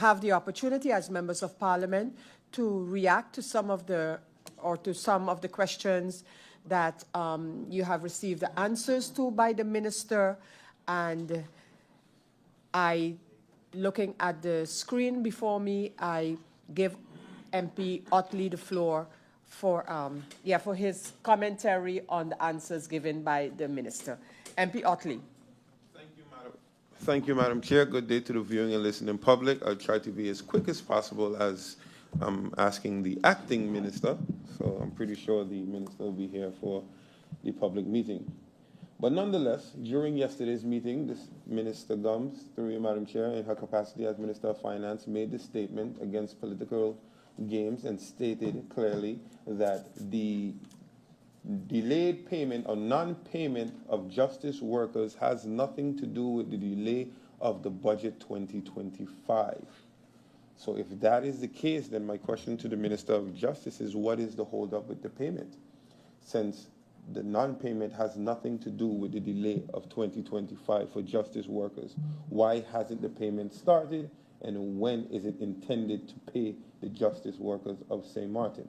have the opportunity as members of parliament to react to some of the questions that you have received the answers to by the minister. And looking at the screen before me, I give MP Otley the floor for his commentary on the answers given by the minister. MP Otley. Thank you, Madam Chair. Good day to the viewing and listening public. I'll try to be as quick as possible as I'm asking the acting minister. So I'm pretty sure the minister will be here for the public meeting. But nonetheless, during yesterday's meeting, this Minister Gumbs, through you, Madam Chair, in her capacity as Minister of Finance, made this statement against political games and stated clearly that the delayed payment or non-payment of justice workers has nothing to do with the delay of the budget 2025. So if that is the case, then my question to the Minister of Justice is, what is the holdup with the payment? Since the non-payment has nothing to do with the delay of 2025 for justice workers, why hasn't the payment started, and when is it intended to pay the justice workers of St. Martin?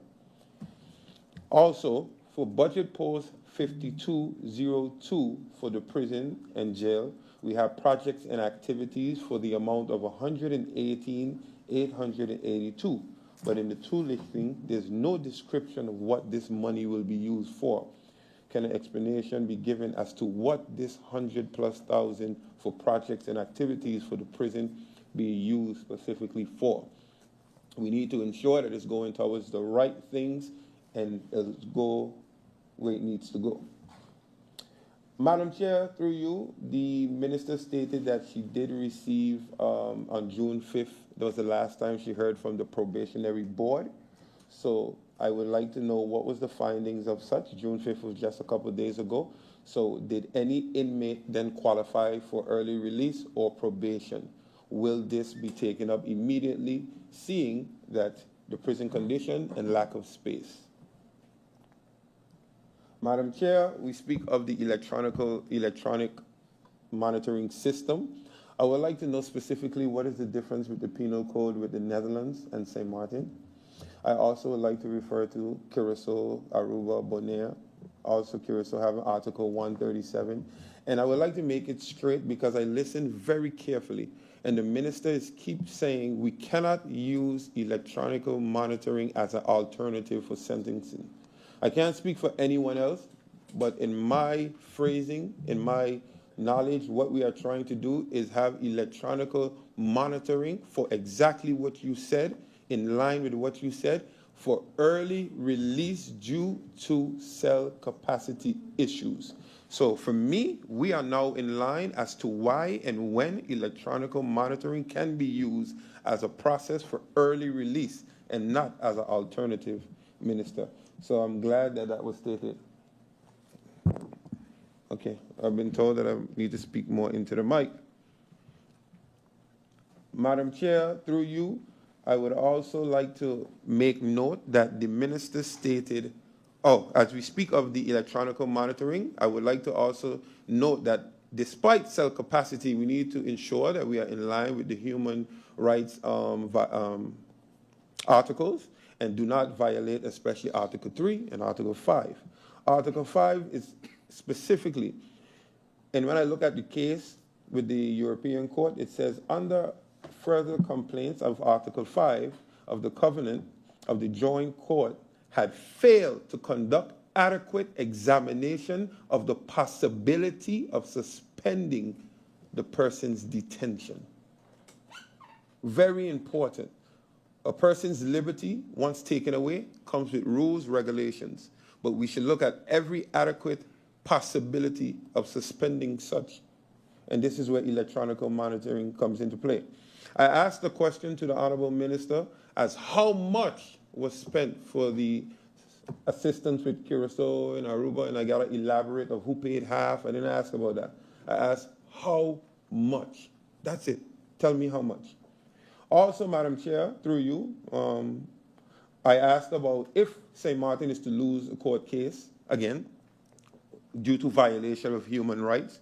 Also, for budget post 5202 for the prison and jail, we have projects and activities for the amount of 118,882. But in the two listing, there's no description of what this money will be used for. Can an explanation be given as to what this 100,000+ for projects and activities for the prison be used specifically for? We need to ensure that it's going towards the right things and it'll go where it needs to go. Madam Chair, through you, the minister stated that she did receive on June 5th, that was the last time she heard from the probationary board. So I would like to know what was the findings of such. June 5th was just a couple of days ago. So did any inmate then qualify for early release or probation? Will this be taken up immediately, seeing that the prison condition and lack of space? Madam Chair, we speak of the electronic monitoring system. I would like to know specifically what is the difference with the penal code with the Netherlands and St. Martin. I also would like to refer to Curacao, Aruba, Bonaire. Also, Curacao having Article 137. And I would like to make it straight because I listened very carefully. And the minister keeps saying we cannot use electronic monitoring as an alternative for sentencing. I can't speak for anyone else, but in my phrasing, in my knowledge, what we are trying to do is have electronic monitoring for exactly what you said, in line with what you said, for early release due to cell capacity issues. So for me, we are now in line as to why and when electronic monitoring can be used as a process for early release and not as an alternative, Minister. So I'm glad that that was stated. Okay, I've been told that I need to speak more into the mic. Madam Chair, through you, I would also like to make note that the minister stated, as we speak of the electronic monitoring, I would like to also note that despite cell capacity, we need to ensure that we are in line with the human rights articles and do not violate especially Article 3 and Article 5. Article 5 is specifically, and when I look at the case with the European Court, it says under further complaints of Article 5 of the Covenant of the Joint Court had failed to conduct adequate examination of the possibility of suspending the person's detention. Very important. A person's liberty, once taken away, comes with rules, regulations. But we should look at every adequate possibility of suspending such. And this is where electronic monitoring comes into play. I asked the question to the Honorable Minister as how much was spent for the assistance with Curacao and Aruba, and I got to elaborate of who paid half. I didn't ask about that. I asked how much. That's it. Tell me how much. Also, Madam Chair, through you, I asked about if St. Martin is to lose a court case, again, due to violation of human rights,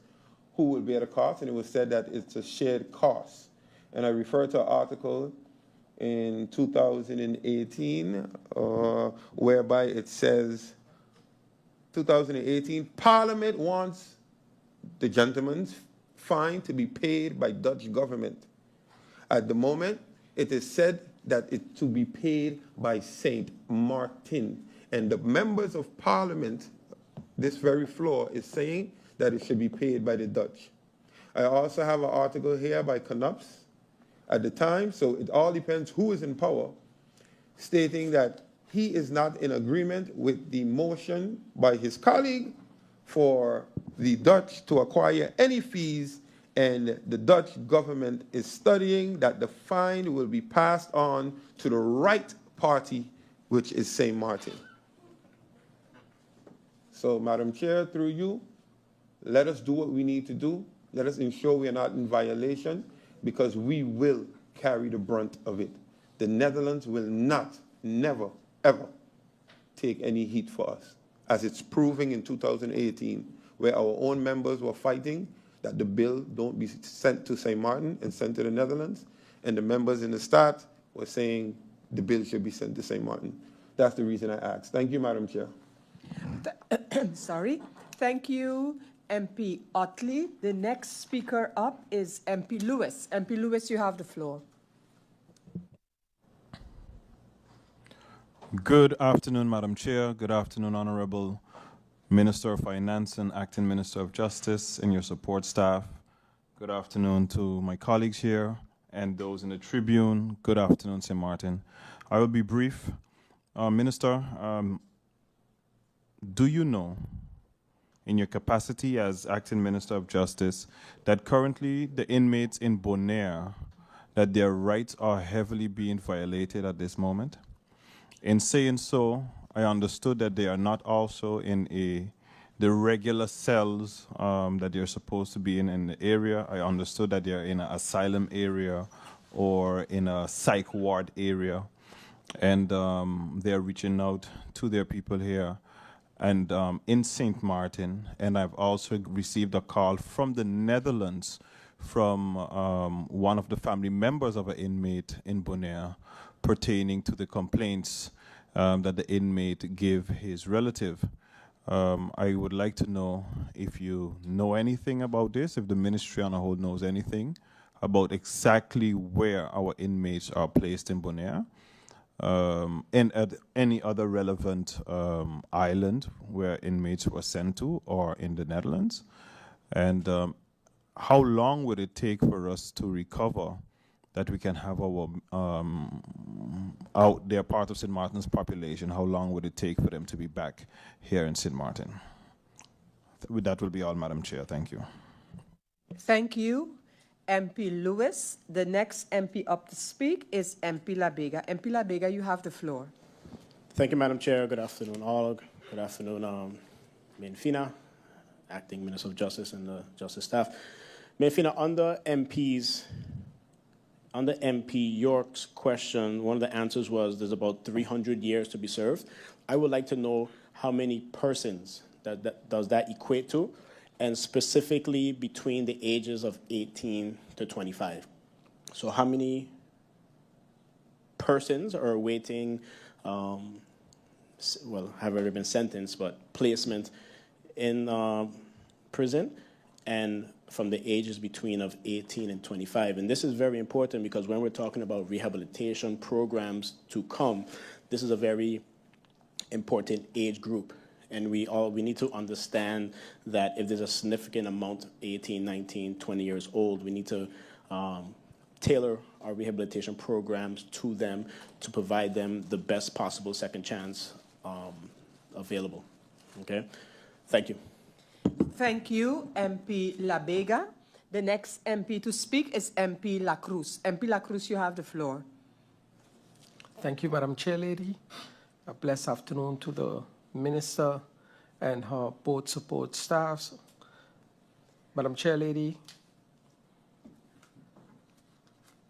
who will bear the cost? And it was said that it's a shared cost. And I refer to an article in 2018 whereby it says, 2018, Parliament wants the gentleman's fine to be paid by Dutch government. At the moment, it is said that it to be paid by Saint Martin. And the members of Parliament, this very floor, is saying that it should be paid by the Dutch. I also have an article here by Gumbs at the time, so it all depends who is in power, stating that he is not in agreement with the motion by his colleague for the Dutch to acquire any fees, and the Dutch government is studying that the fine will be passed on to the right party, which is St. Martin. So, Madam Chair, through you, let us do what we need to do. Let us ensure we are not in violation, because we will carry the brunt of it. The Netherlands will not, never, ever take any heat for us, as it's proving in 2018, where our own members were fighting that the bill don't be sent to St. Martin and sent to the Netherlands, and the members in the Staat were saying the bill should be sent to St. Martin. That's the reason I asked. Thank you, Madam Chair. Sorry. Thank you, MP Otley. The next speaker up is MP Lewis. MP Lewis, you have the floor. Good afternoon, Madam Chair. Good afternoon, Honorable Minister of Finance and Acting Minister of Justice and your support staff. Good afternoon to my colleagues here and those in the Tribune. Good afternoon, St. Martin. I will be brief. Minister, do you know, in your capacity as Acting Minister of Justice, that currently the inmates in Bonaire, that their rights are heavily being violated at this moment? In saying so, I understood that they are not also in the regular cells that they're supposed to be in the area. I understood that they're in an asylum area or in a psych ward area. And they're reaching out to their people here and in St. Martin. And I've also received a call from the Netherlands from one of the family members of an inmate in Bonaire pertaining to the complaints that the inmate gave his relative. I would like to know if you know anything about this, if the ministry on a whole knows anything about exactly where our inmates are placed in Bonaire, and at any other relevant island where inmates were sent to, or in the Netherlands. And how long would it take for us to recover that we can have our out there part of St. Martin's population? How long would it take for them to be back here in St. Martin? That will be all, Madam Chair. Thank you. Thank you, MP Lewis. The next MP up to speak is MP Labega. MP Labega, you have the floor. Thank you, Madam Chair. Good afternoon, all. Good afternoon, Marinka, Acting Minister of Justice and the Justice staff. Marinka, under MP York's question, one of the answers was there's about 300 years to be served. I would like to know how many persons does that equate to, and specifically between the ages of 18 to 25. So how many persons are awaiting, have already been sentenced, but placement in prison, and from the ages between of 18 and 25. And this is very important because when we're talking about rehabilitation programs to come, this is a very important age group. And we need to understand that if there's a significant amount, 18, 19, 20 years old, we need to tailor our rehabilitation programs to them to provide them the best possible second chance available. Okay? Thank you. Thank you, MP Labega. The next MP to speak is MP La Cruz. MP La Cruz, you have the floor. Thank you, Madam Chair Lady. A blessed afternoon to the Minister and her board support staffs. Madam Chair Lady,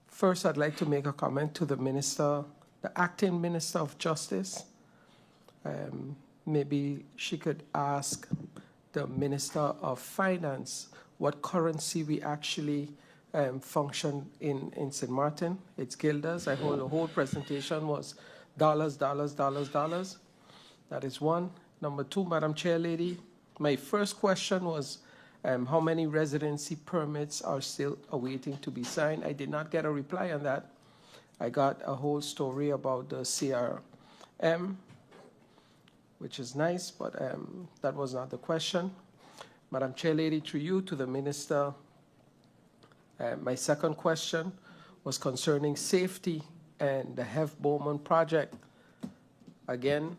first I'd like to make a comment to the Minister, the Acting Minister of Justice. Maybe she could ask the Minister of Finance what currency we actually function in St. Martin. It's Gilda's. The whole presentation was dollars, dollars, dollars, dollars. That is one. Number two, Madam Chair Lady, my first question was how many residency permits are still awaiting to be signed? I did not get a reply on that. I got a whole story about the CRM, which is nice, but that was not the question. Madam Chair Lady, through you to the Minister, my second question was concerning safety and the Hef-Bowman project. Again,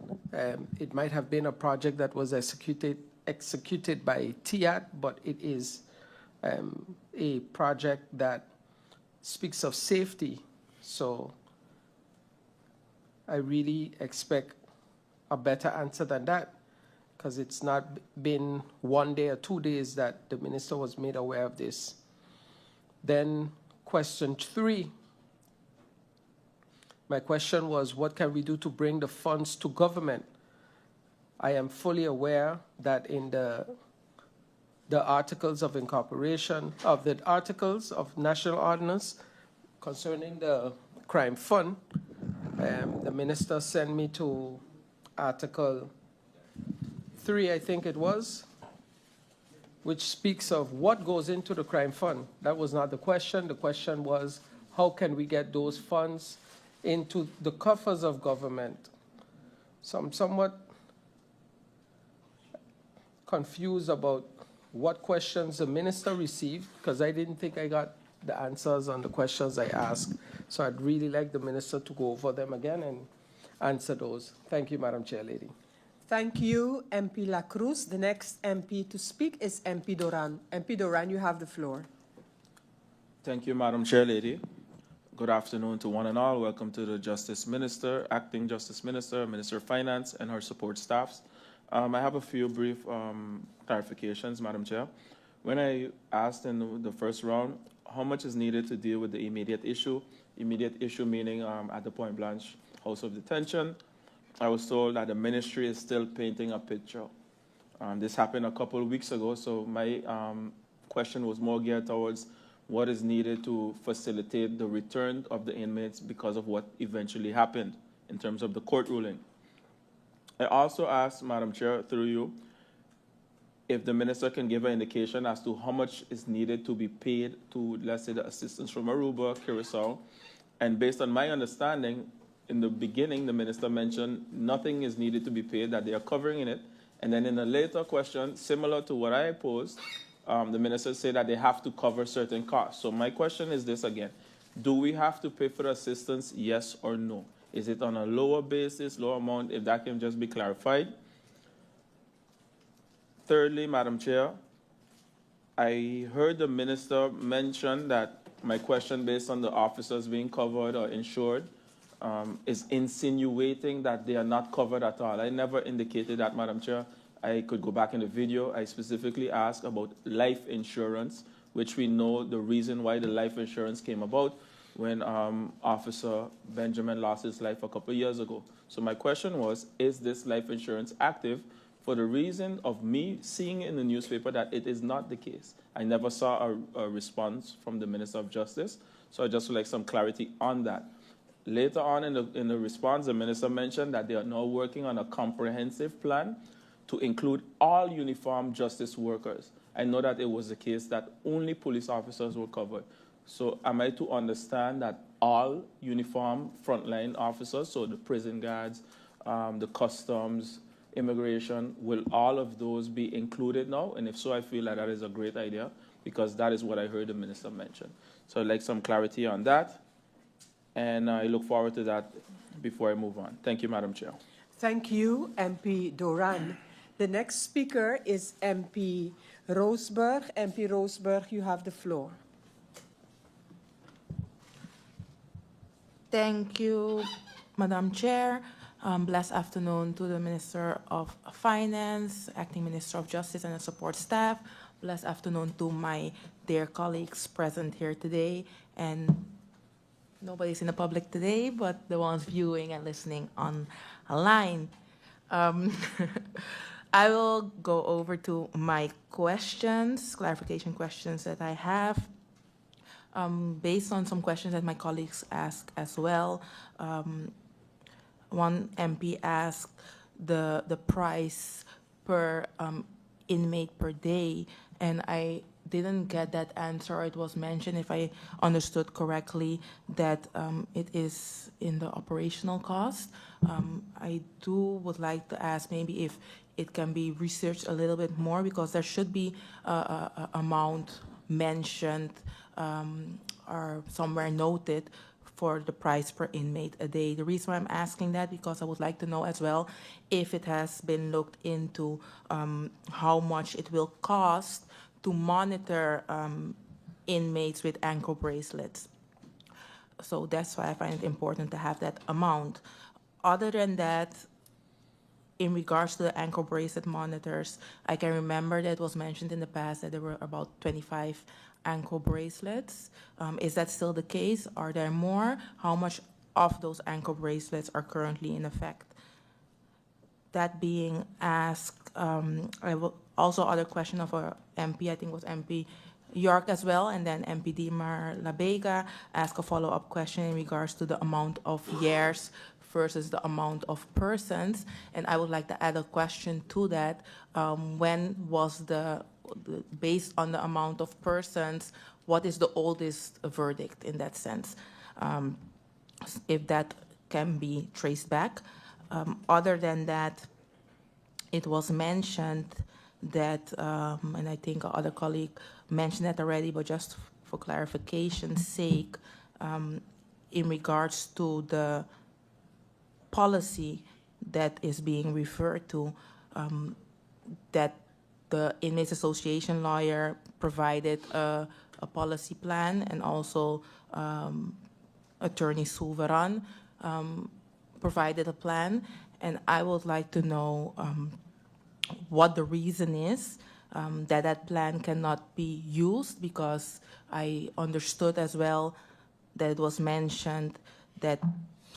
it might have been a project that was executed by TIAT, but it is a project that speaks of safety. So I really expect a better answer than that, because it's not been 1 day or 2 days that the minister was made aware of this. Then question 3, my question was, what can we do to bring the funds to government? I am fully aware that in the articles of incorporation, of the articles of national ordinance concerning the crime fund, the minister sent me to Article 3, I think it was, which speaks of what goes into the crime fund. That was not the question. The question was, how can we get those funds into the coffers of government? So I'm somewhat confused about what questions the minister received, because I didn't think I got the answers on the questions I asked. So I'd really like the minister to go over them again and answer those. Thank you, Madam Chair Lady. Thank you, MP La Cruz. The next MP to speak is MP Doran. MP Doran, you have the floor. Thank you, Madam Chair Lady. Good afternoon to one and all. Welcome to the Justice Minister, Acting Justice Minister, Minister of Finance, and her support staffs. I have a few brief clarifications, Madam Chair. When I asked in the first round how much is needed to deal with the immediate issue meaning at the Point Blanche House of Detention, I was told that the ministry is still painting a picture. This happened a couple of weeks ago, so my question was more geared towards what is needed to facilitate the return of the inmates because of what eventually happened in terms of the court ruling. I also asked, Madam Chair, through you, if the minister can give an indication as to how much is needed to be paid to, let's say, the assistants from Aruba, Curacao. And based on my understanding, in the beginning, the minister mentioned nothing is needed to be paid, that they are covering in it. And then in a later question, similar to what I posed, the minister said that they have to cover certain costs. So my question is this again. Do we have to pay for assistance, yes or no? Is it on a lower basis, lower amount, if that can just be clarified? Thirdly, Madam Chair, I heard the minister mention that my question based on the officers being covered or insured is insinuating that they are not covered at all. I never indicated that, Madam Chair. I could go back in the video. I specifically asked about life insurance, which we know the reason why the life insurance came about when Officer Benjamin lost his life a couple of years ago. So my question was, is this life insurance active? For the reason of me seeing in the newspaper that it is not the case. I never saw a response from the Minister of Justice, so I just would like some clarity on that. Later on in the response, the minister mentioned that they are now working on a comprehensive plan to include all uniformed justice workers. I know that it was the case that only police officers were covered. So am I to understand that all uniformed frontline officers, so the prison guards, the customs, immigration, will all of those be included now? And if so, I feel that that is a great idea because that is what I heard the minister mention. So I'd like some clarity on that. And I look forward to that before I move on. Thank you, Madam Chair. Thank you, MP Doran. The next speaker is MP Roseberg. MP Roseberg, you have the floor. Thank you, Madam Chair. Blessed afternoon to the Minister of Finance, Acting Minister of Justice, and the support staff. Blessed afternoon to my dear colleagues present here today. And nobody's in the public today, but the ones viewing and listening online. I will go over to my questions, clarification questions that I have. Based on some questions that my colleagues asked as well, one MP asked the price per inmate per day, and I didn't get that answer. It was mentioned, if I understood correctly, that it is in the operational cost. I would like to ask maybe if it can be researched a little bit more, because there should be a amount mentioned or somewhere noted for the price per inmate a day. The reason why I'm asking that, because I would like to know as well if it has been looked into how much it will cost to monitor inmates with ankle bracelets. So that's why I find it important to have that amount. Other than that, in regards to the ankle bracelet monitors, I can remember that it was mentioned in the past that there were about 25 ankle bracelets. Is that still the case? Are there more? How much of those ankle bracelets are currently in effect? That being asked, I will also other question of a MP, I think it was MP York as well, and then MP Dimar Labega asked a follow-up question in regards to the amount of years versus the amount of persons. And I would like to add a question to that. When was based on the amount of persons, what is the oldest verdict in that sense? If that can be traced back. Other than that, it was mentioned that, and I think other colleague mentioned that already, but just for clarification's sake, in regards to the policy that is being referred to, that the Inmates Association lawyer provided a policy plan, and also Attorney Souveran provided a plan, and I would like to know what the reason is that that plan cannot be used, because I understood as well that it was mentioned that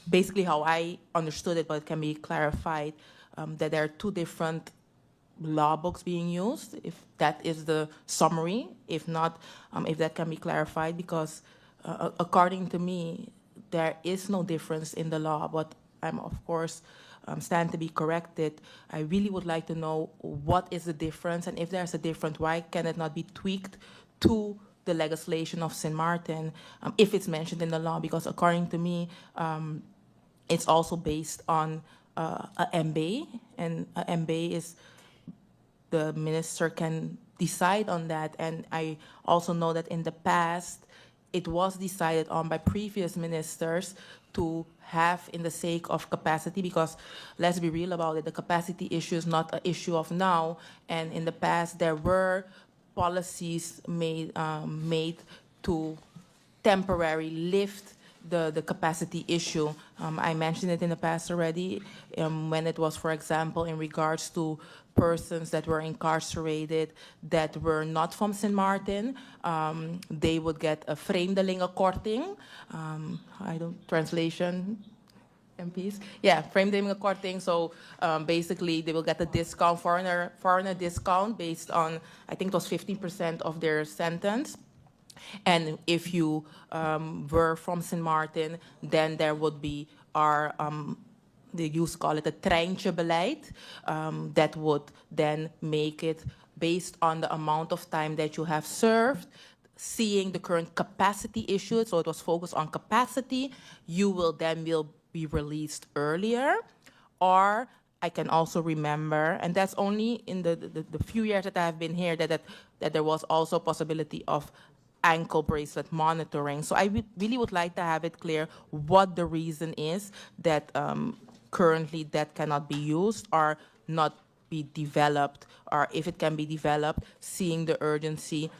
basically how I understood it, but it can be clarified, that there are two different law books being used, if that is the summary. If not, if that can be clarified, because according to me, there is no difference in the law, but I'm, of course, stand to be corrected. I really would like to know what is the difference, and if there's a difference, why can it not be tweaked to the legislation of St. Martin if it's mentioned in the law? Because according to me, it's also based on a MBA, and a MBA is, the minister can decide on that. And I also know that in the past, it was decided on by previous ministers to have in the sake of capacity, because let's be real about it, the capacity issue is not an issue of now, and in the past there were policies made to temporarily lift the capacity issue. I mentioned it in the past already, when it was, for example, in regards to persons that were incarcerated that were not from St. Martin, they would get a vreemdelingenkorting. Translation, MPs? Yeah, vreemdelingenkorting. So basically, they will get a discount, foreigner discount based on, I think it was 15% of their sentence. And if you were from St. Martin, then there would be our, they used to call it a treintjebeleid, that would then make it based on the amount of time that you have served, seeing the current capacity issue, so it was focused on capacity, you will be released earlier. Or I can also remember, and that's only in the few years that I have been here, that there was also a possibility of ankle bracelet monitoring. So I really would like to have it clear what the reason is that currently that cannot be used or not be developed, or if it can be developed, seeing the urgency,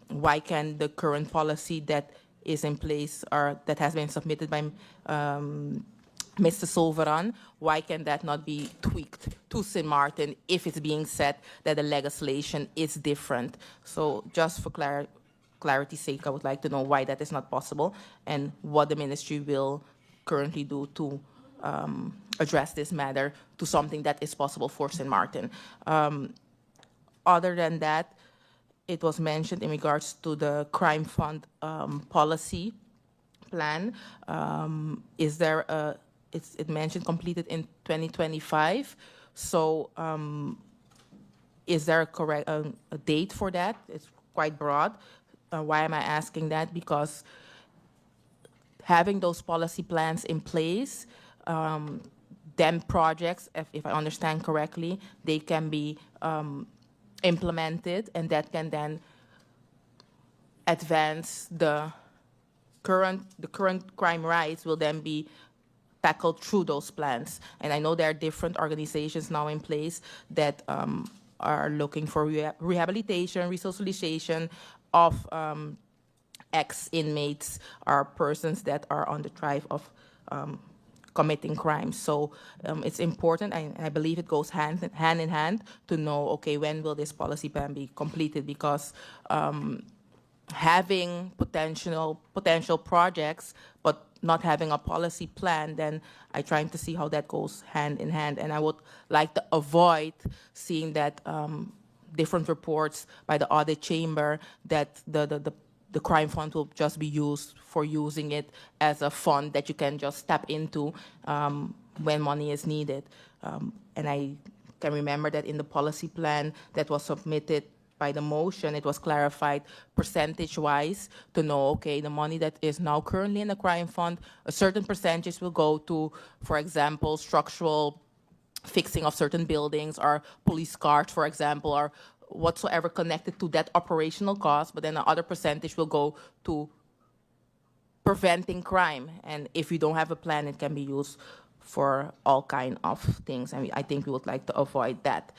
why can the current policy that is in place or that has been submitted by Mr. Souveran, why can that not be tweaked to St. Martin if it's being said that the legislation is different? So just for clarity's sake, I would like to know why that is not possible and what the ministry will currently do to address this matter to something that is possible for St. Martin. Other than that, it was mentioned in regards to the crime fund policy plan. Is there it mentioned completed in 2025? So is there a date for that? It's quite broad. Why am I asking that? Because having those policy plans in place, then projects, if I understand correctly, they can be implemented, and that can then advance the current crime rates will then be tackled through those plans. And I know there are different organizations now in place that are looking for rehabilitation, resocialization of ex-inmates or persons that are on the drive of committing crimes. So it's important, I believe it goes hand in hand to know, okay, when will this policy plan be completed? Because having potential projects, but not having a policy plan, then I'm trying to see how that goes hand in hand. And I would like to avoid seeing that different reports by the audit chamber that the crime fund will just be used for using it as a fund that you can just tap into when money is needed. And I can remember that in the policy plan that was submitted by the motion, it was clarified percentage-wise to know, okay, the money that is now currently in the crime fund, a certain percentage will go to, for example, structural fixing of certain buildings or police cars, for example, or whatsoever connected to that operational cost, but then the other percentage will go to preventing crime. And if you don't have a plan, it can be used for all kind of things. And I think we would like to avoid that.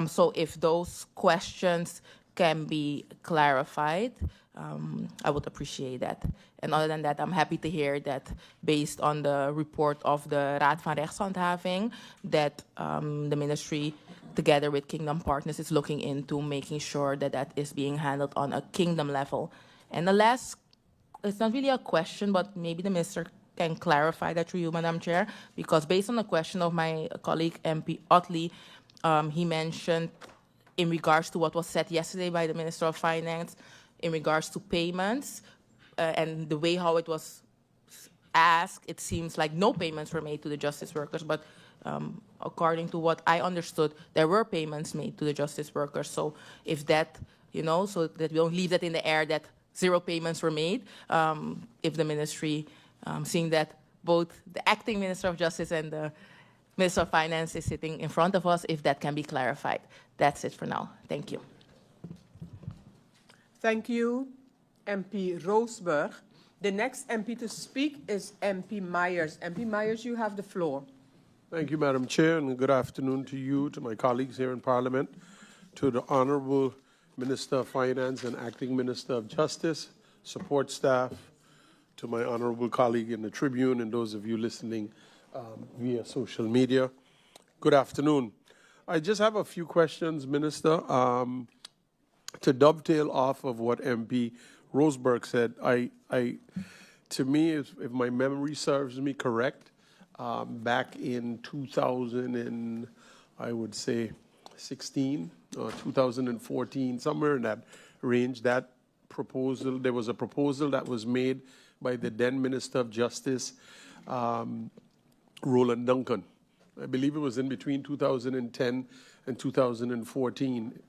So if those questions can be clarified, I would appreciate that. And other than that, I'm happy to hear that based on the report of the Raad van Rechtshandhaving, that the ministry, together with Kingdom Partners, is looking into making sure that that is being handled on a kingdom level. And the last, it's not really a question, but maybe the minister can clarify that through you, Madam Chair, because based on the question of my colleague MP Otley, he mentioned in regards to what was said yesterday by the Minister of Finance in regards to payments and the way how it was asked, it seems like no payments were made to the justice workers, but according to what I understood, there were payments made to the justice workers. So if that, so that we don't leave that in the air that zero payments were made, if the ministry, seeing that both the acting Minister of Justice and the Minister of Finance is sitting in front of us, if that can be clarified. That's it for now. Thank you. Thank you, MP Roseberg. The next MP to speak is MP Myers. MP Myers, you have the floor. Thank you, Madam Chair, and good afternoon to you, to my colleagues here in Parliament, to the Honorable Minister of Finance and Acting Minister of Justice, support staff, to my honorable colleague in the Tribune, and those of you listening via social media. Good afternoon. I just have a few questions, Minister. To dovetail off of what MP Roseberg said, to me, if my memory serves me correct, back in 2000 and I would say 16 or 2014, somewhere in that range, that proposal, there was a proposal that was made by the then Minister of Justice, Roland Duncan. I believe it was in between 2010 and 2014.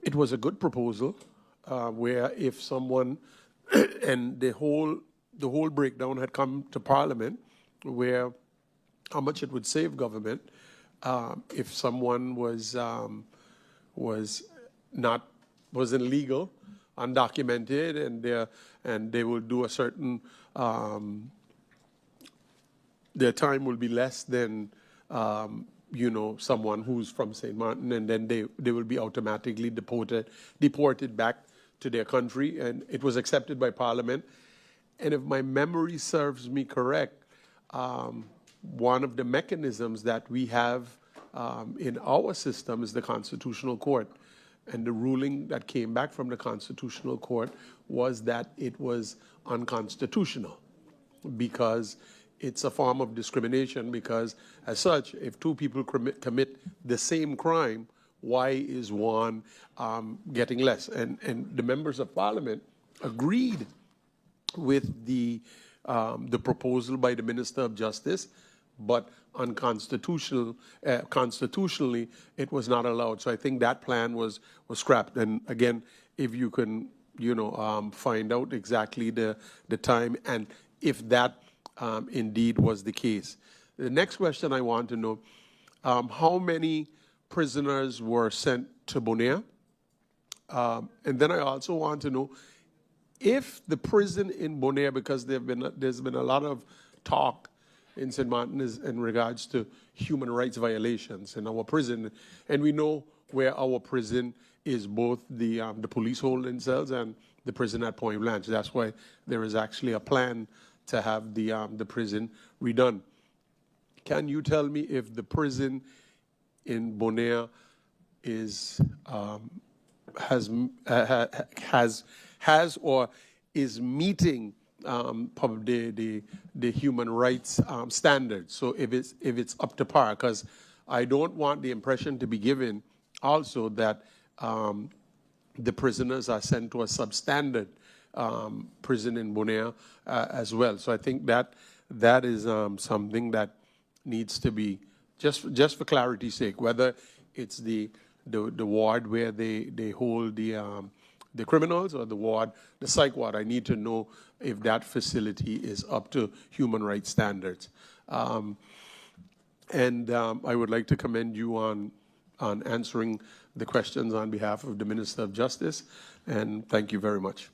It was a good proposal where if someone, and the whole breakdown had come to Parliament, where how much it would save government if someone wasn't legal, undocumented, and they will do a certain, their time will be less than someone who's from St. Martin, and then they will be automatically deported back to their country, and it was accepted by Parliament. And if my memory serves me correct, one of the mechanisms that we have in our system is the Constitutional Court. And the ruling that came back from the Constitutional Court was that it was unconstitutional because it's a form of discrimination, because as such, if two people commit the same crime, why is one getting less? And the members of parliament agreed with the proposal by the Minister of Justice, but constitutionally, it was not allowed. So I think that plan was scrapped. And again, if you can, find out exactly the time and if that indeed was the case. The next question I want to know, how many prisoners were sent to Bonaire? And then I also want to know if the prison in Bonaire, because there's been a lot of talk in St. Martin in regards to human rights violations in our prison, and we know where our prison is, both the police holding cells and the prison at Point Blanche. That's why there is actually a plan to have the prison redone. Can you tell me if the prison in Bonaire has or is meeting probably the human rights standards? So if it's up to par, because I don't want the impression to be given also that the prisoners are sent to a substandard prison in Bonaire as well. So I think that is something that needs to be, just for clarity's sake, whether it's the ward where they hold the criminals or the psych ward. I need to know if that facility is up to human rights standards. And I would like to commend you on answering the questions on behalf of the Minister of Justice, and thank you very much.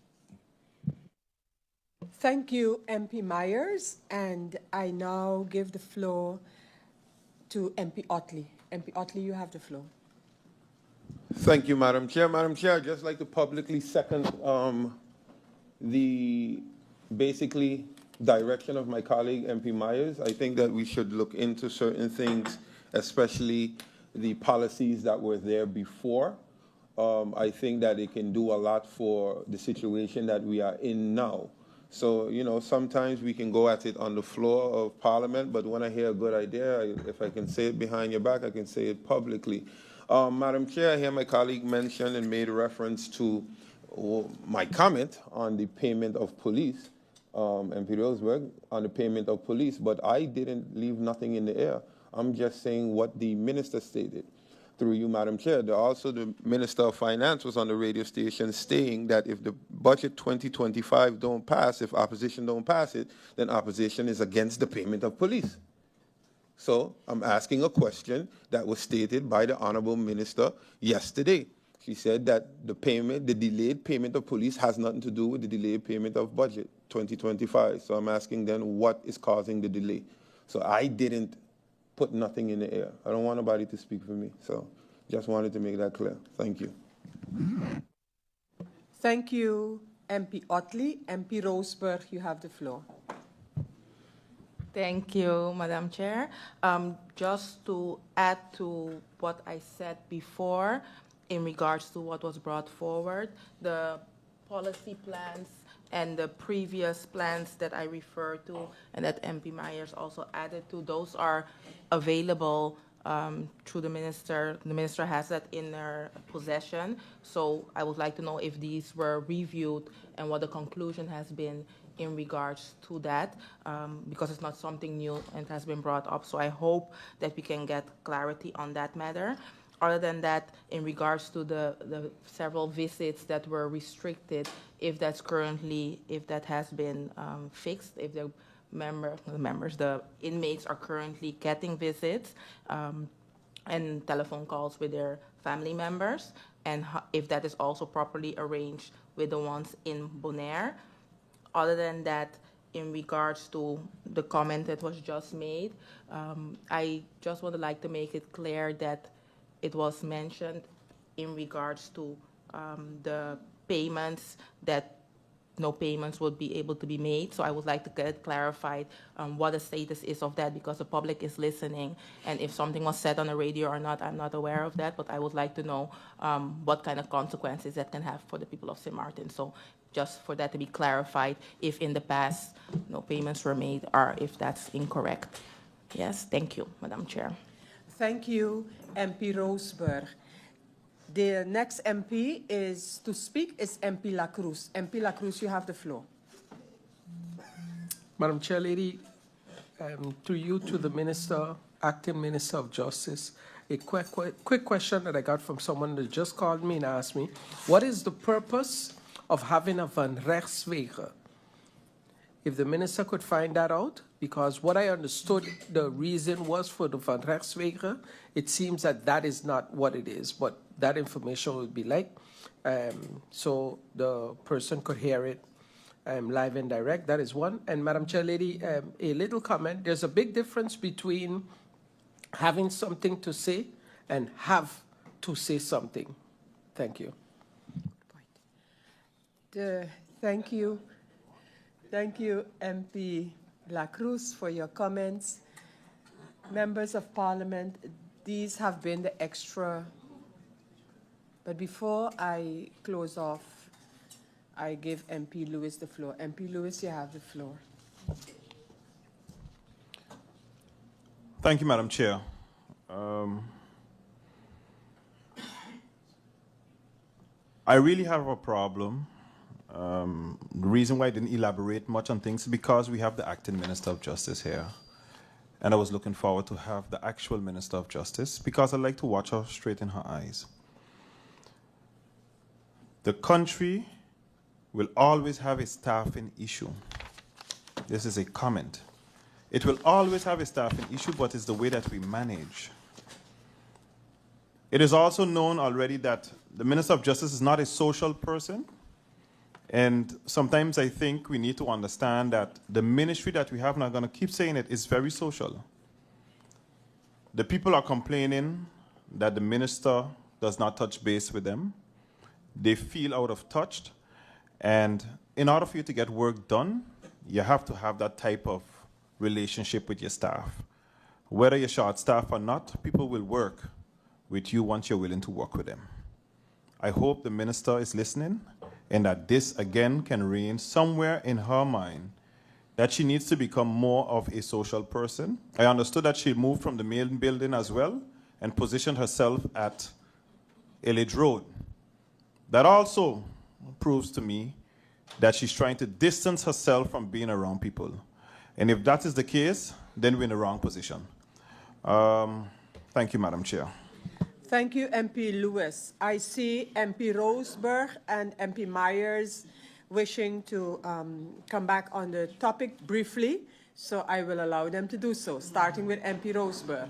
Thank you, MP Myers, and I now give the floor to MP Otley. MP Otley, you have the floor. Thank you, Madam Chair. Madam Chair, I'd just like to publicly second the basically direction of my colleague, MP Myers. I think that we should look into certain things, especially the policies that were there before. I think that it can do a lot for the situation that we are in now. So, sometimes we can go at it on the floor of Parliament, but when I hear a good idea, if I can say it behind your back, I can say it publicly. Madam Chair, I hear my colleague mentioned and made reference to my comment on the payment of police, MP Roseberg, on the payment of police, but I didn't leave nothing in the air. I'm just saying what the minister stated. Through you, Madam Chair, also the Minister of Finance was on the radio station saying that if the budget 2025 don't pass, if opposition don't pass it, then opposition is against the payment of police. So I'm asking a question that was stated by the Honorable Minister yesterday. She said that the delayed payment of police has nothing to do with the delayed payment of budget 2025. So I'm asking then what is causing the delay. So I didn't put nothing in the air. I don't want nobody to speak for me. So just wanted to make that clear. Thank you. Thank you, MP Otley. MP Roseberg, you have the floor. Thank you, Madam Chair. Just to add to what I said before in regards to what was brought forward, the policy plans and the previous plans that I referred to and that MP Myers also added to, those are available through the minister. The minister has that in their possession. So I would like to know if these were reviewed and what the conclusion has been in regards to that, because it's not something new and has been brought up. So I hope that we can get clarity on that matter. Other than that, in regards to the several visits that were restricted, if that has been fixed, if the inmates are currently getting visits and telephone calls with their family members, and if that is also properly arranged with the ones in Bonaire. Other than that, in regards to the comment that was just made, I just would like to make it clear that it was mentioned in regards to the payments that no payments would be able to be made. So I would like to get clarified what the status is of that, because the public is listening. And if something was said on the radio or not, I'm not aware of that, but I would like to know what kind of consequences that can have for the people of St. Martin. So just for that to be clarified, if in the past no payments were made or if that's incorrect. Yes, thank you, Madam Chair. Thank you, MP Roseberg. The next MP is to speak is MP La Cruz. MP La Cruz, you have the floor. Madam Chair Lady, to you, to the Minister, Acting Minister of Justice, a quick question that I got from someone that just called me and asked me, what is the purpose of having a Van Rechtswege? If the minister could find that out, because what I understood the reason was for the Van Rechtswege, it seems that that is not what it is, but that information would be like, so the person could hear it live and direct. That is one. And Madam Chair Lady, a little comment. There's a big difference between having something to say and have to say something. Thank you. Thank you. Thank you, MP La Cruz, for your comments. Members of Parliament, these have been the extra. But before I close off, I give MP Lewis the floor. MP Lewis, you have the floor. Thank you, Madam Chair. I really have a problem. The reason why I didn't elaborate much on things is because we have the Acting Minister of Justice here. And I was looking forward to have the actual Minister of Justice because I like to watch her straight in her eyes. The country will always have a staffing issue. This is a comment. It will always have a staffing issue, but it's the way that we manage. It is also known already that the Minister of Justice is not a social person. And sometimes I think we need to understand that the ministry that we have, and I'm going to keep saying it, is very social. The people are complaining that the minister does not touch base with them. They feel out of touch. And in order for you to get work done, you have to have that type of relationship with your staff. Whether you're short-staffed or not, people will work with you once you're willing to work with them. I hope the minister is listening and that this again can reign somewhere in her mind that she needs to become more of a social person. I understood that she moved from the main building as well and positioned herself at Elledge Road. That also proves to me that she's trying to distance herself from being around people. And if that is the case, then we're in the wrong position. Thank you, Madam Chair. Thank you, MP Lewis. I see MP Roseberg and MP Myers wishing to come back on the topic briefly, so I will allow them to do so, starting with MP Roseberg.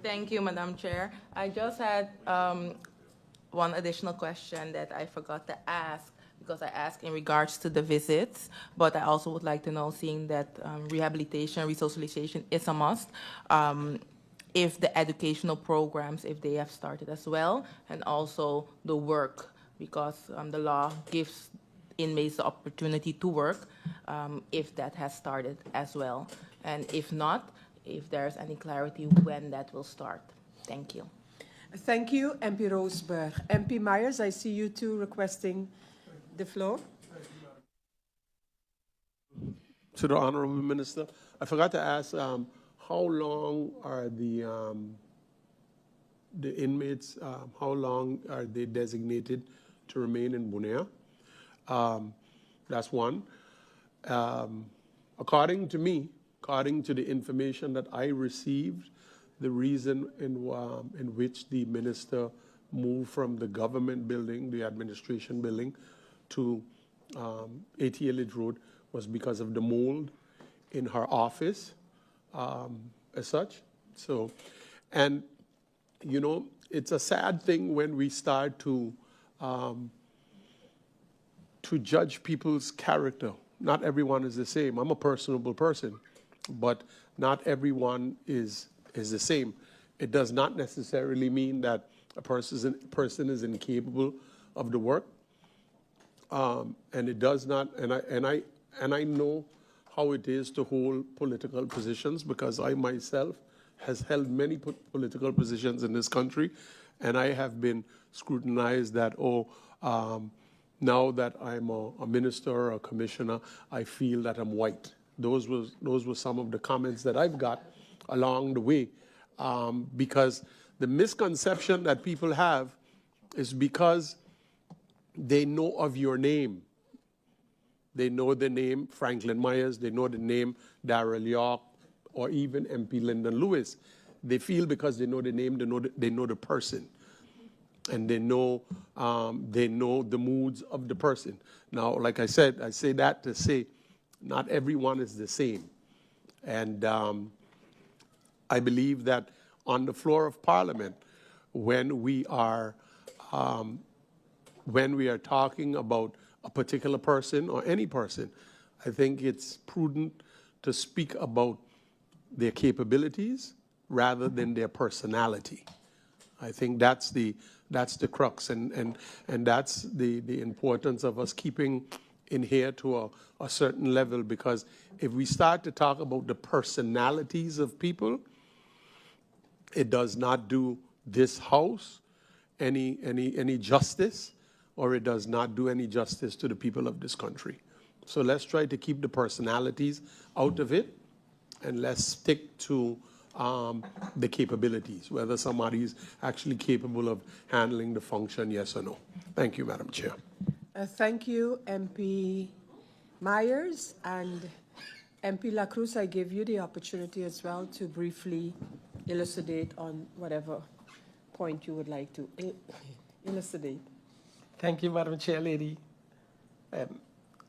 Thank you, Madam Chair. I just had one additional question that I forgot to ask, because I asked in regards to the visits, but I also would like to know, seeing that rehabilitation, resocialization is a must, if the educational programs, if they have started as well, and also the work, because the law gives inmates the opportunity to work, if that has started as well. And if not, if there's any clarity when that will start. Thank you. Thank you, MP Roseberg. MP Myers, I see you two requesting the floor. To the Honorable Minister, I forgot to ask, how long are the inmates, how long are they designated to remain in Bonaire? That's one. According to me, according to the information that I received, the reason in which the minister moved from the government building, the administration building, to 80 Elledge Road was because of the mold in her office. As such. So, and you know, it's a sad thing when we start to judge people's character. Not everyone is the same. I'm a personable person, but not everyone is the same. It does not necessarily mean that a person is incapable of the work, and it does not. And I know how it is to hold political positions, because I myself has held many political positions in this country, and I have been scrutinized that, now that I'm a minister or a commissioner, I feel that I'm white. Those were some of the comments that I've got along the way, because the misconception that people have is because they know of your name. They know the name Franklin Myers, they know the name Darrell York, or even MP Lyndon Lewis. They feel because they know the name, they know the person. And they know the moods of the person. Now, like I said, I say that to say not everyone is the same. And I believe that on the floor of Parliament, when we are talking about a particular person or any person, I think it's prudent to speak about their capabilities rather than their personality. I think that's the crux, and that's the importance of us keeping in here to a certain level, because if we start to talk about the personalities of people, it does not do this House any justice, or it does not do any justice to the people of this country. So let's try to keep the personalities out of it, and let's stick to the capabilities, whether somebody is actually capable of handling the function, yes or no. Thank you, Madam Chair. Thank you, MP Myers, and MP La Cruz. I give you the opportunity as well to briefly elucidate on whatever point you would like to elucidate. Thank you, Madam Chair Lady.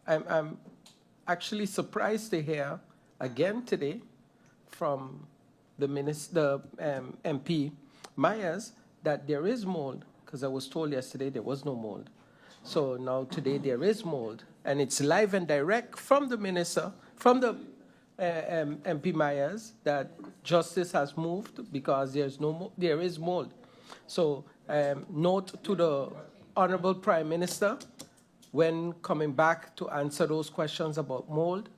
I'm actually surprised to hear again today from the MP Myers that there is mold, because I was told yesterday there was no mold. So now today there is mold, and it's live and direct from the minister, from the MP Myers, that justice has moved because there is mold. So note to the Honorable Prime Minister, when coming back to answer those questions about mold,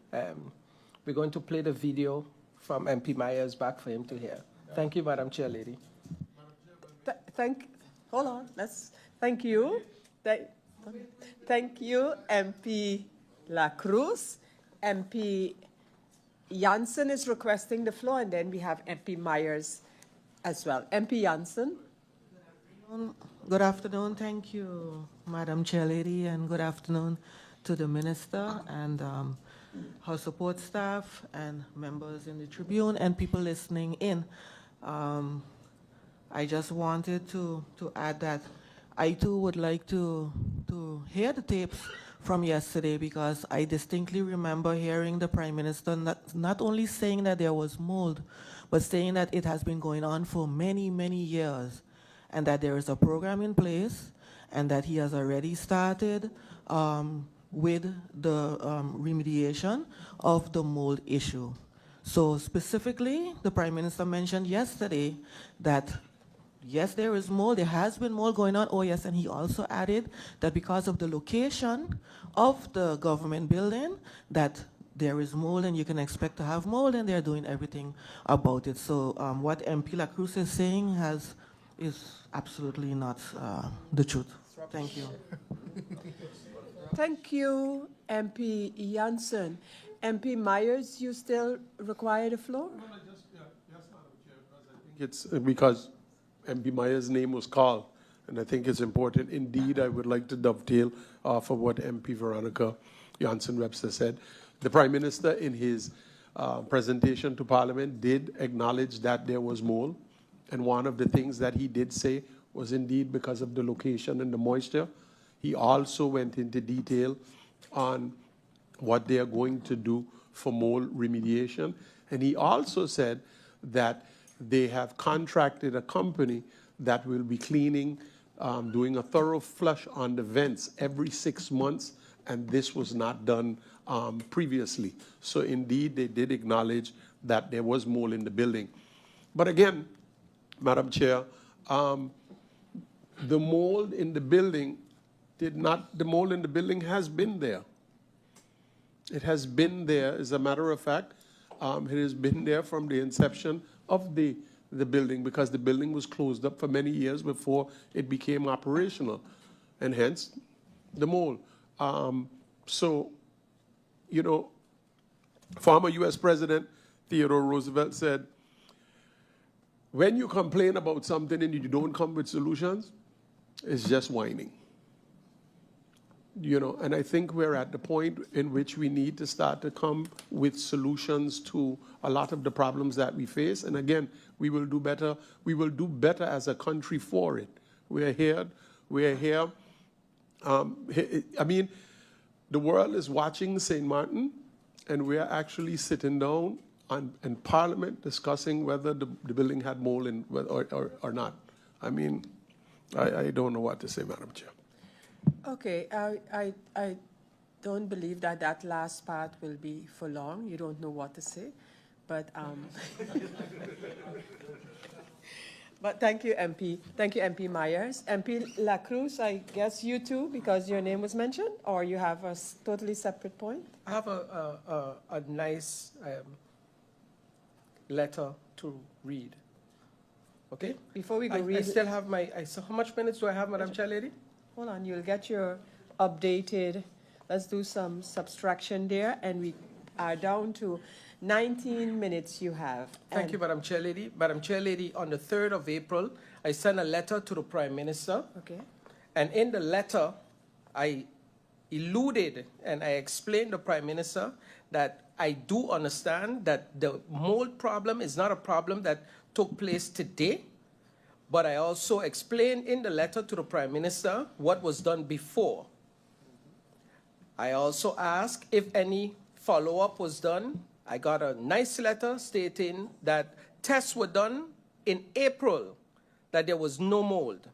we're going to play the video from MP Myers back for him to hear. Thank you, Madam Chair Lady. Hold on. Thank you. Thank you, MP La Cruz. MP Janssen is requesting the floor, and then we have MP Myers as well. MP Janssen. Good afternoon. Thank you, Madam Chair Lady, and good afternoon to the Minister and her support staff and members in the Tribune and people listening in. I just wanted to add that I too would like to hear the tapes from yesterday, because I distinctly remember hearing the Prime Minister not only saying that there was mold, but saying that it has been going on for many, many years, and that there is a program in place, and that he has already started with the remediation of the mold issue. So specifically, the Prime Minister mentioned yesterday that yes, there is mold, there has been mold going on, oh yes, and he also added that because of the location of the government building, that there is mold and you can expect to have mold, and they're doing everything about it. So what MP La Cruz is saying is absolutely not the truth. Thank you. Thank you, MP Janssen. MP Myers, you still require the floor? No, yes, Madam Chair, because I think it's because MP Myers' name was called, and I think it's important. Indeed, I would like to dovetail off of what MP Veronica Janssen-Webster said. The Prime Minister, in his presentation to Parliament, did acknowledge that there was mold, and one of the things that he did say was indeed because of the location and the moisture. He also went into detail on what they are going to do for mold remediation. And he also said that they have contracted a company that will be cleaning, doing a thorough flush on the vents every 6 months, and this was not done previously. So indeed, they did acknowledge that there was mold in the building. But again, Madam Chair, the mold in the building the mold in the building has been there. It has been there. As a matter of fact, it has been there from the inception of the building, because the building was closed up for many years before it became operational, and hence the mold. So, you know, former U.S. President Theodore Roosevelt said, when you complain about something and you don't come with solutions, is just whining. You know, and I think we're at the point in which we need to start to come with solutions to a lot of the problems that we face. And again, we will do better. We will do better as a country for it. We're here. I mean, the world is watching St. Martin, and we're actually sitting down in Parliament discussing whether the building had mold in, or not. I mean, I don't know what to say, Madam Chair. Okay, I don't believe that that last part will be for long. You don't know what to say, but but thank you, MP. Thank you, MP Myers. MP La Cruz, I guess you too, because your name was mentioned, or you have a totally separate point? I have a nice letter to read. Okay? Before we go I read, still have my, how much minutes do I have, Madam Chair Lady? hold on, you'll get your updated, let's do some subtraction there, and we are down to 19 minutes you have. Thank you, Madam Chair Lady. Madam Chair Lady, on the 3rd of April, I sent a letter to the Prime Minister. Okay. And in the letter, I alluded and I explained to the Prime Minister that I do understand that the mold problem is not a problem that took place today, but I also explained in the letter to the Prime Minister what was done before. I also asked if any follow-up was done. I got a nice letter stating that tests were done in April, that there was no mold.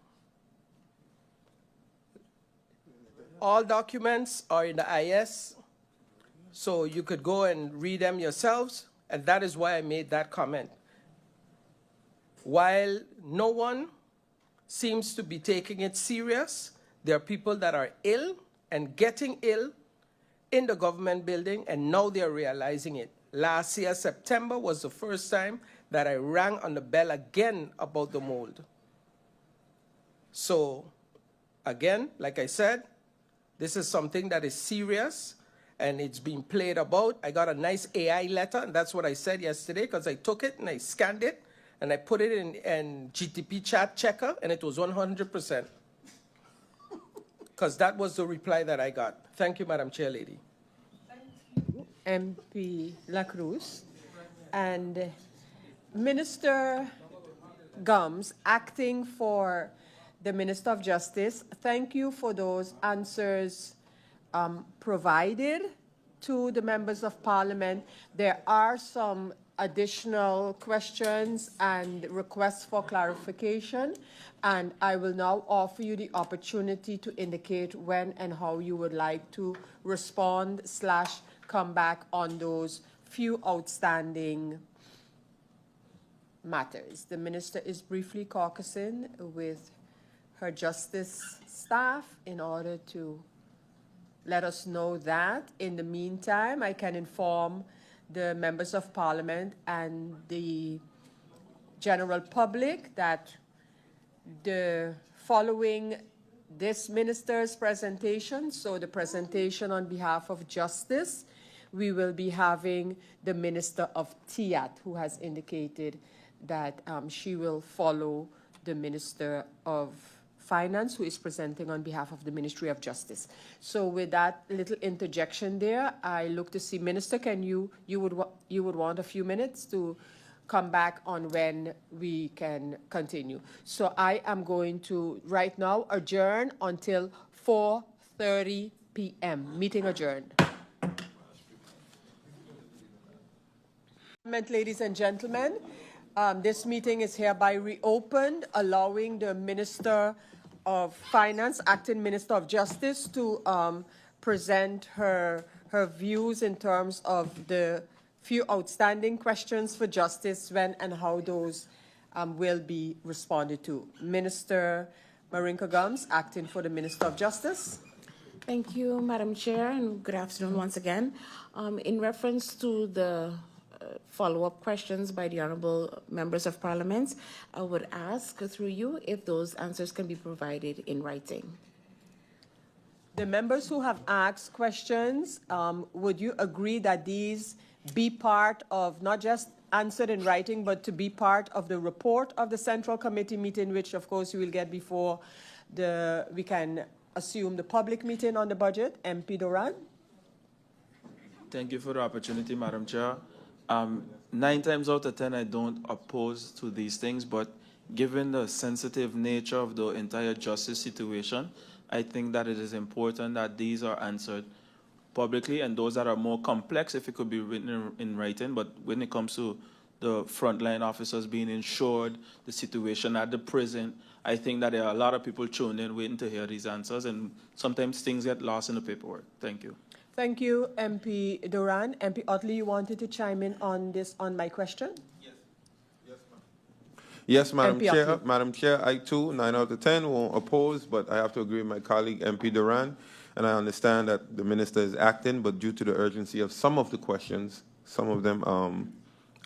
All documents are in the IS, so you could go and read them yourselves, and that is why I made that comment. While no one seems to be taking it serious, there are people that are ill and getting ill in the government building, and now they're realizing it. Last year, September, was the first time that I rang on the bell again about the mold. So, again, like I said, this is something that is serious, and it's being played about. I got a nice AI letter, and that's what I said yesterday, because I took it and I scanned it, and I put it in GTP chat checker, and it was 100%. Because that was the reply that I got. Thank you, Madam Chair Lady. MP La Cruz. And Minister Gumbs, acting for the Minister of Justice, thank you for those answers provided to the members of Parliament. There are some additional questions and requests for clarification, and I will now offer you the opportunity to indicate when and how you would like to respond / come back on those few outstanding matters. The Minister is briefly caucusing with her Justice staff in order to let us know that. In the meantime, I can inform the members of Parliament and the general public that following this minister's presentation, so the presentation on behalf of Justice, we will be having the Minister of TIAT, who has indicated that she will follow the Minister of Finance, who is presenting on behalf of the Ministry of Justice. So with that little interjection there, I look to see, Minister, can you would want a few minutes to come back on when we can continue. So I am going to right now adjourn until 4:30 p.m. Meeting adjourned. Ladies and gentlemen, this meeting is hereby reopened, allowing the Minister of Finance, Acting Minister of Justice, to present her views in terms of the few outstanding questions for justice, when and how those will be responded to. Minister Marinka Gumbs, acting for the Minister of Justice. Thank you, Madam Chair, and good afternoon once again. In reference to the follow-up questions by the honorable members of Parliament, I would ask through you if those answers can be provided in writing. The members who have asked questions, would you agree that these be part of, not just answered in writing, but to be part of the report of the Central Committee meeting, which of course you will get before we can assume the public meeting on the budget. MP Doran. Thank you for the opportunity, Madam Chair. 9 times out of 10, I don't oppose to these things, but given the sensitive nature of the entire justice situation, I think that it is important that these are answered publicly, and those that are more complex, if it could be written in writing. But when it comes to the frontline officers being insured, the situation at the prison, I think that there are a lot of people tuned in waiting to hear these answers, and sometimes things get lost in the paperwork. Thank you. Thank you, MP Doran. MP Otley, you wanted to chime in on this, on my question? Yes, Madam MP Chair. Otley. Madam Chair, I too, 9 out of 10, won't oppose, but I have to agree with my colleague, MP Duran, and I understand that the minister is acting, but due to the urgency of some of the questions, some of them,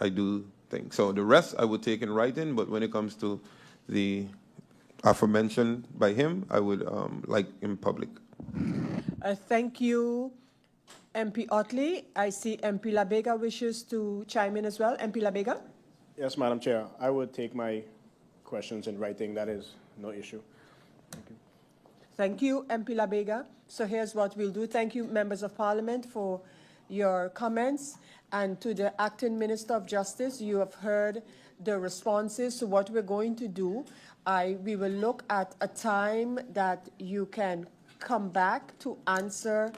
I do think. So the rest I would take in writing, but when it comes to the aforementioned by him, I would like in public. Thank you, MP Otley. I see MP Labega wishes to chime in as well. MP Labega? Yes, Madam Chair. I would take my questions in writing. That is no issue. Thank you. Thank you, MP Labega. So here's what we'll do. Thank you, members of parliament, for your comments. And to the acting Minister of Justice, you have heard the responses. So what we're going to do, we will look at a time that you can come back to answer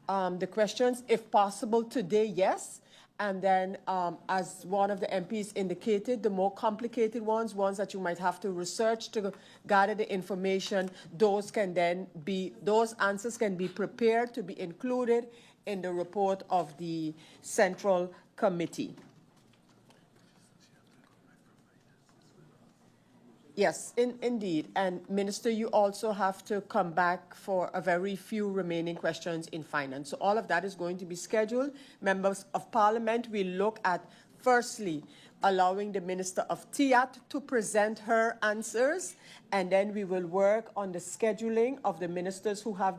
the questions. If possible today, yes. And then, as one of the MPs indicated, the more complicated ones that you might have to research to gather the information, those answers can be prepared to be included in the report of the Central Committee. Yes, indeed. And Minister, you also have to come back for a very few remaining questions in finance. So all of that is going to be scheduled. Members of Parliament will look at, firstly, allowing the Minister of TIAT to present her answers, and then we will work on the scheduling of the ministers who have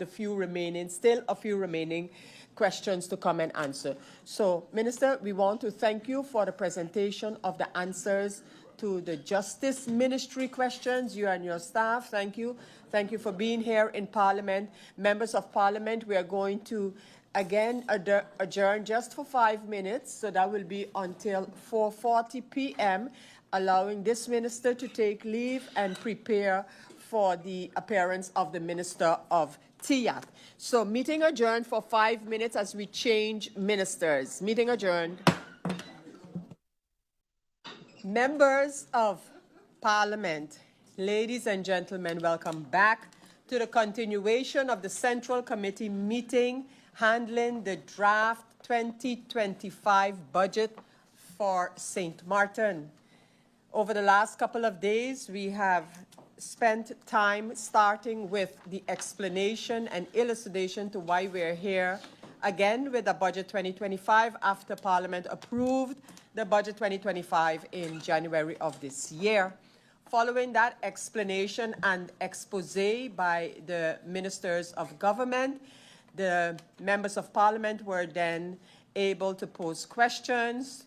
still a few remaining questions to come and answer. So, Minister, we want to thank you for the presentation of the answers to the Justice Ministry questions, you and your staff. Thank you. Thank you for being here in Parliament. Members of Parliament, we are going to again adjourn just for 5 minutes, so that will be until 4:40 p.m., allowing this minister to take leave and prepare for the appearance of the Minister of TIAT. So meeting adjourned for 5 minutes as we change ministers. Meeting adjourned. Members of Parliament, ladies and gentlemen, welcome back to the continuation of the Central Committee meeting handling the draft 2025 budget for St. Martin. Over the last couple of days, we have spent time starting with the explanation and elucidation to why we're here again with the budget 2025 after Parliament approved the budget 2025 in January of this year. Following that explanation and expose by the ministers of government, the members of Parliament were then able to pose questions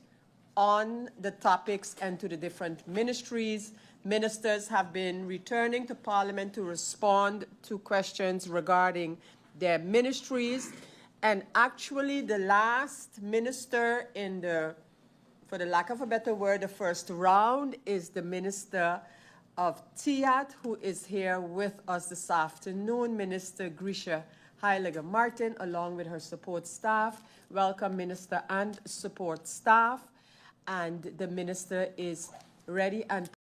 on the topics and to the different ministries. Ministers have been returning to Parliament to respond to questions regarding their ministries. And actually, the last minister in for the lack of a better word, the first round is the Minister of TIAT, who is here with us this afternoon, Minister Grisha Heiliger Martin, along with her support staff. Welcome, Minister and support staff. And the Minister is ready and